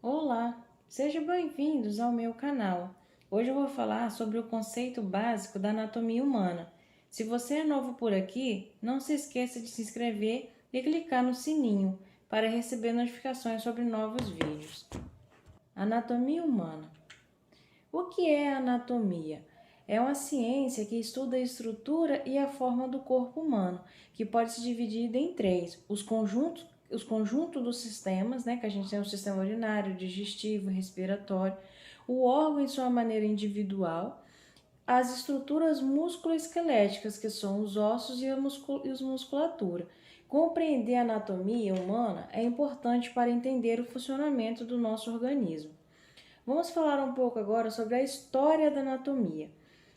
Olá, sejam bem-vindos ao meu canal. Hoje eu vou falar sobre o conceito básico da anatomia humana. Se você é novo por aqui, não se esqueça de se inscrever e clicar no sininho para receber notificações sobre novos vídeos. Anatomia humana. O que é a anatomia? É uma ciência que estuda a estrutura e a forma do corpo humano, que pode se dividir em três: os conjuntos dos sistemas, né, que a gente tem o sistema urinário, digestivo, respiratório, o órgão em sua maneira individual, as estruturas musculoesqueléticas, que são os ossos e a musculatura. Compreender a anatomia humana é importante para entender o funcionamento do nosso organismo. Vamos falar um pouco agora sobre a história da anatomia.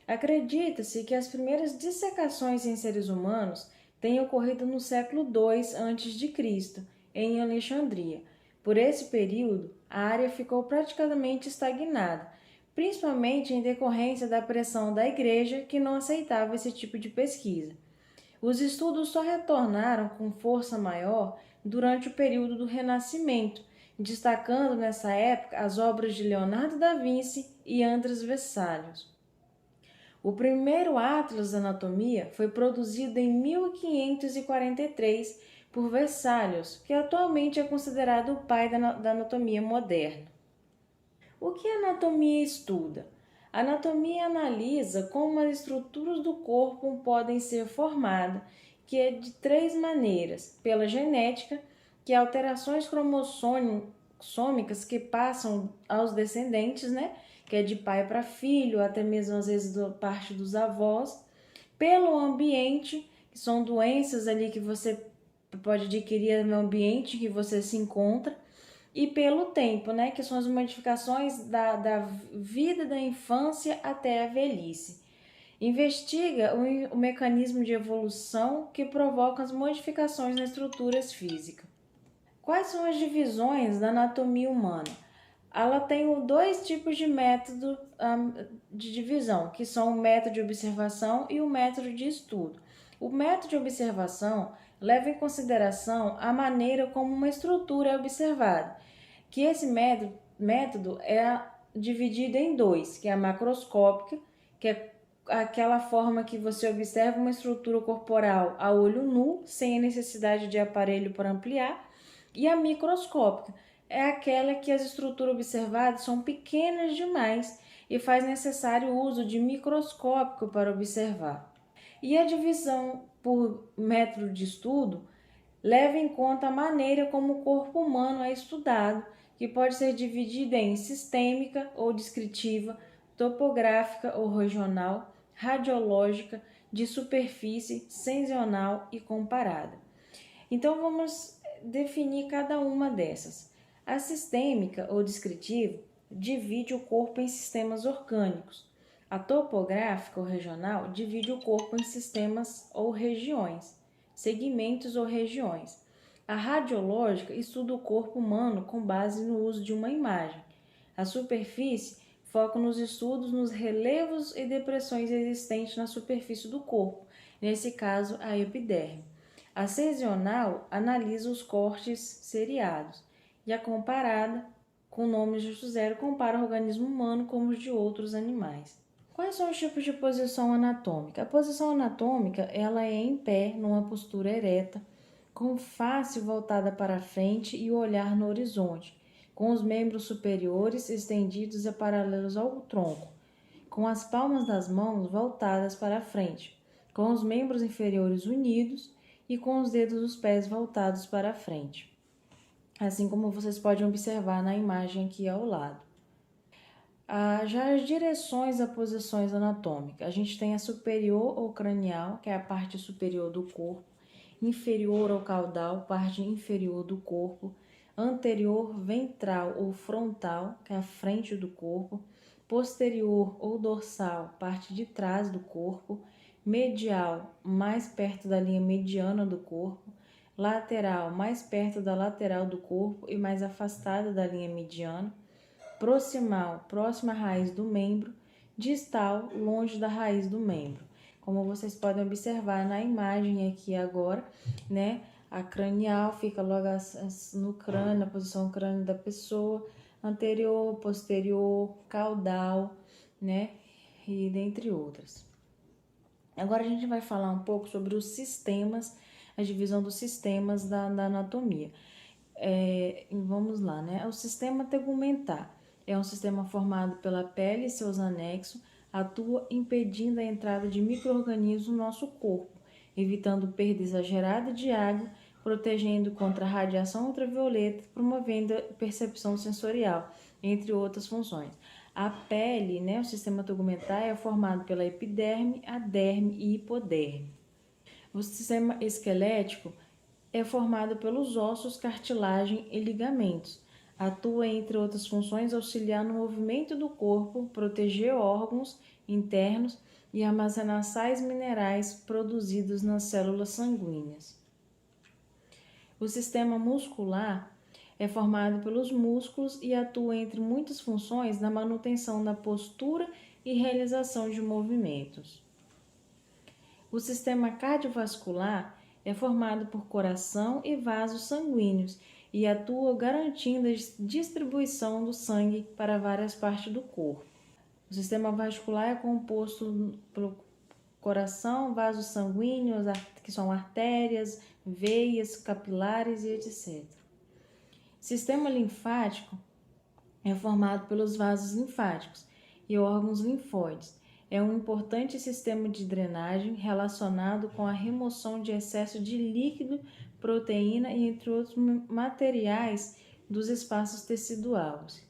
Acredita-se que as primeiras dissecações em seres humanos tenham ocorrido no século II a.C., em Alexandria. Por esse período, a área ficou praticamente estagnada, principalmente em decorrência da pressão da Igreja, que não aceitava esse tipo de pesquisa. Os estudos só retornaram com força maior durante o período do Renascimento, destacando nessa época as obras de Leonardo da Vinci e Andrés Vesalius. O primeiro Atlas da Anatomia foi produzido em 1543 por Vesalius, que atualmente é considerado o pai da anatomia moderna. O que a anatomia estuda? A anatomia analisa como as estruturas do corpo podem ser formadas, que é de três maneiras: pela genética, que é alterações cromossômicas que passam aos descendentes, né? Que é de pai para filho, até mesmo às vezes da parte dos avós; pelo ambiente, que são doenças ali que você pode adquirir no ambiente que você se encontra; e pelo tempo, né, que são as modificações da vida da infância até a velhice. Investiga o mecanismo de evolução que provoca as modificações nas estruturas físicas. Quais são as divisões da anatomia humana? Ela tem dois tipos de método de divisão, que são o método de observação e o método de estudo. O método de observação leva em consideração a maneira como uma estrutura é observada, que esse método é dividido em dois, que é a macroscópica, que é aquela forma que você observa uma estrutura corporal a olho nu, sem a necessidade de aparelho para ampliar; e a microscópica é aquela que as estruturas observadas são pequenas demais e faz necessário o uso de microscópio para observar. E a divisão por método de estudo leva em conta a maneira como o corpo humano é estudado, que pode ser dividida em sistêmica ou descritiva, topográfica ou regional, radiológica, de superfície, sensorial e comparada. Então vamos definir cada uma dessas. A sistêmica ou descritiva divide o corpo em sistemas orgânicos. A topográfica ou regional divide o corpo em sistemas ou regiões, segmentos ou regiões. A radiológica estuda o corpo humano com base no uso de uma imagem. A superfície foca nos estudos nos relevos e depressões existentes na superfície do corpo, nesse caso a epiderme. A sensorial analisa os cortes seriados, e a comparada, com nomes justo zero, compara o organismo humano com os de outros animais. Quais são os tipos de posição anatômica? A posição anatômica ela é em pé, numa postura ereta, com face voltada para frente e o olhar no horizonte, com os membros superiores estendidos e paralelos ao tronco, com as palmas das mãos voltadas para frente, com os membros inferiores unidos e com os dedos dos pés voltados para frente, assim como vocês podem observar na imagem aqui ao lado. Já as direções a posições anatômicas, a gente tem a superior ou cranial, que é a parte superior do corpo; inferior ou caudal, parte inferior do corpo; anterior, ventral ou frontal, que é a frente do corpo; posterior ou dorsal, parte de trás do corpo; medial, mais perto da linha mediana do corpo; lateral, mais perto da lateral do corpo e mais afastada da linha mediana; proximal, próxima à raiz do membro; distal, longe da raiz do membro. Como vocês podem observar na imagem aqui agora, né? A cranial fica logo no crânio, na posição crânio da pessoa; anterior, posterior, caudal, né? E dentre outras. Agora a gente vai falar um pouco sobre os sistemas, a divisão dos sistemas da anatomia. Vamos lá, né? O sistema tegumentar é um sistema formado pela pele e seus anexos, atua impedindo a entrada de micro-organismos no nosso corpo, evitando perda exagerada de água, protegendo contra a radiação ultravioleta, promovendo a percepção sensorial, entre outras funções. A pele, né, o sistema tegumentar, é formado pela epiderme, a derme e hipoderme. O sistema esquelético é formado pelos ossos, cartilagem e ligamentos. Atua, entre outras funções, auxiliar no movimento do corpo, proteger órgãos internos e armazenar sais minerais produzidos nas células sanguíneas. O sistema muscular é formado pelos músculos e atua, entre muitas funções, na manutenção da postura e realização de movimentos. O sistema cardiovascular é formado por coração e vasos sanguíneos e atua garantindo a distribuição do sangue para várias partes do corpo. O sistema vascular é composto pelo coração, vasos sanguíneos, que são artérias, veias, capilares e etc. Sistema linfático é formado pelos vasos linfáticos e órgãos linfóides. É um importante sistema de drenagem relacionado com a remoção de excesso de líquido, proteína e entre outros materiais dos espaços teciduais.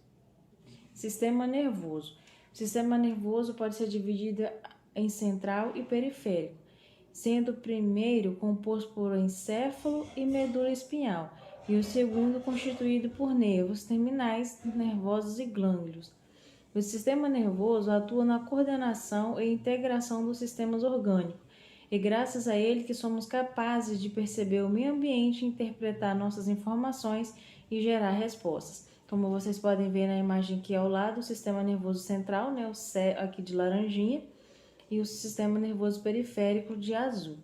Sistema nervoso. O sistema nervoso pode ser dividido em central e periférico, sendo o primeiro composto por encéfalo e medula espinhal, e o segundo constituído por nervos terminais nervosos e glândulos. O sistema nervoso atua na coordenação e integração dos sistemas orgânicos, e graças a ele que somos capazes de perceber o meio ambiente, interpretar nossas informações e gerar respostas. Como vocês podem ver na imagem aqui ao lado, o sistema nervoso central, né, o aqui de laranjinha, e o sistema nervoso periférico de azul.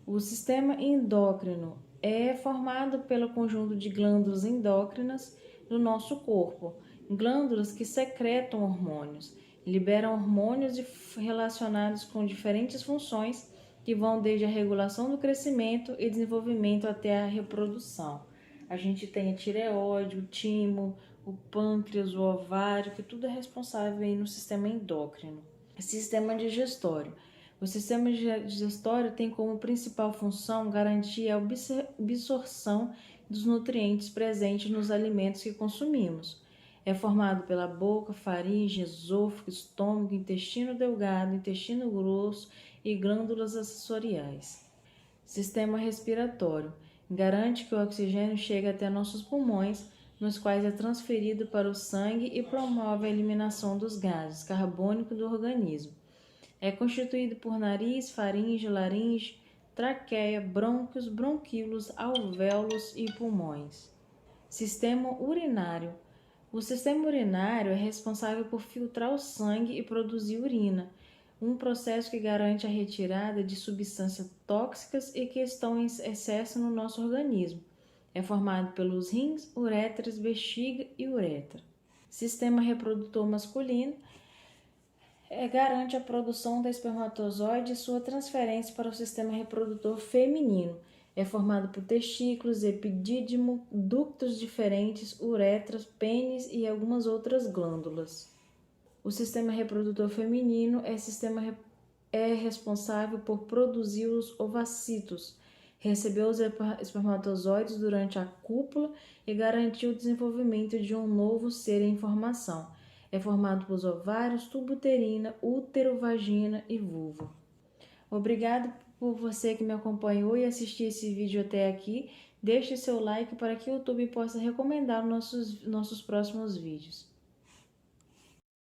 O sistema endócrino é formado pelo conjunto de glândulas endócrinas do nosso corpo, glândulas que secretam hormônios, liberam hormônios relacionados com diferentes funções que vão desde a regulação do crescimento e desenvolvimento até a reprodução. A gente tem a tireoide, o timo, o pâncreas, o ovário, que tudo é responsável aí no sistema endócrino. Sistema digestório. O sistema digestório tem como principal função garantir a absorção dos nutrientes presentes nos alimentos que consumimos. É formado pela boca, faringe, esôfago, estômago, intestino delgado, intestino grosso e glândulas sensoriais. Sistema respiratório. Garante que o oxigênio chegue até nossos pulmões, nos quais é transferido para o sangue e promove a eliminação dos gases carbônicos do organismo. É constituído por nariz, faringe, laringe, traqueia, brônquios, bronquíolos, alvéolos e pulmões. Sistema urinário. O sistema urinário é responsável por filtrar o sangue e produzir urina, um processo que garante a retirada de substâncias tóxicas e que estão em excesso no nosso organismo. É formado pelos rins, uréteres, bexiga e uretra. Sistema reprodutor masculino garante a produção da espermatozoide e sua transferência para o sistema reprodutor feminino. É formado por testículos, epidídimo, ductos diferentes, uretras, pênis e algumas outras glândulas. O sistema reprodutor feminino é responsável por produzir os ovacitos, receber os espermatozoides durante a cópula e garantir o desenvolvimento de um novo ser em formação. É formado por ovários, tubo uterina, útero, vagina e vulva. Obrigado por você que me acompanhou e assistiu esse vídeo até aqui. Deixe seu like para que o YouTube possa recomendar nossos próximos vídeos.